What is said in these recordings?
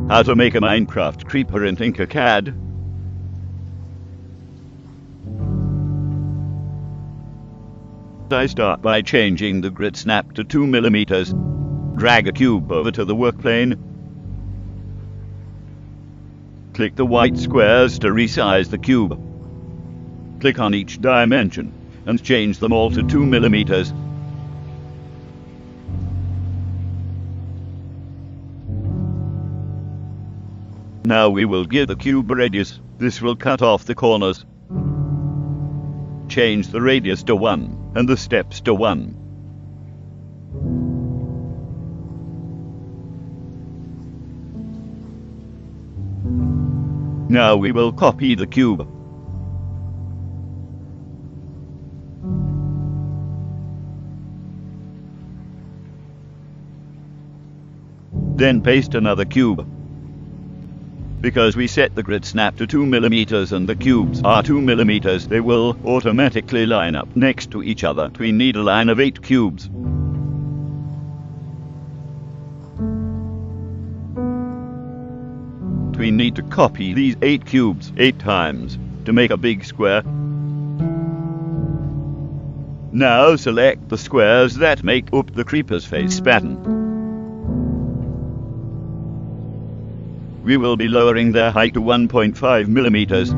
How to make a Minecraft creeper in TinkerCAD. I start by changing the grid snap to 2 millimeters. Drag a cube over to the work plane. Click the white squares to resize the cube. Click on each dimension and change them all to 2 millimeters. Now we will give the cube a radius. This will cut off the corners. Change the radius to 1 and the steps to 1. Now we will copy the cube. Then paste another cube. Because we set the grid snap to 2 millimeters and the cubes are 2 millimeters, they will automatically line up next to each other. We need a line of 8 cubes. We need to copy these 8 cubes 8 times to make a big square. Now select the squares that make up the creeper's face pattern. We will be lowering their height to 1.5 millimeters.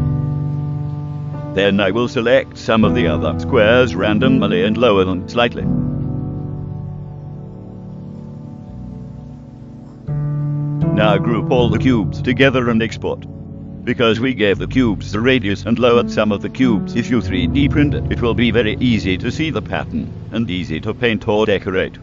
Then I will select some of the other squares randomly and lower them slightly. Now group all the cubes together and export. Because we gave the cubes the radius and lowered some of the cubes, if you 3D print it, it will be very easy to see the pattern and easy to paint or decorate.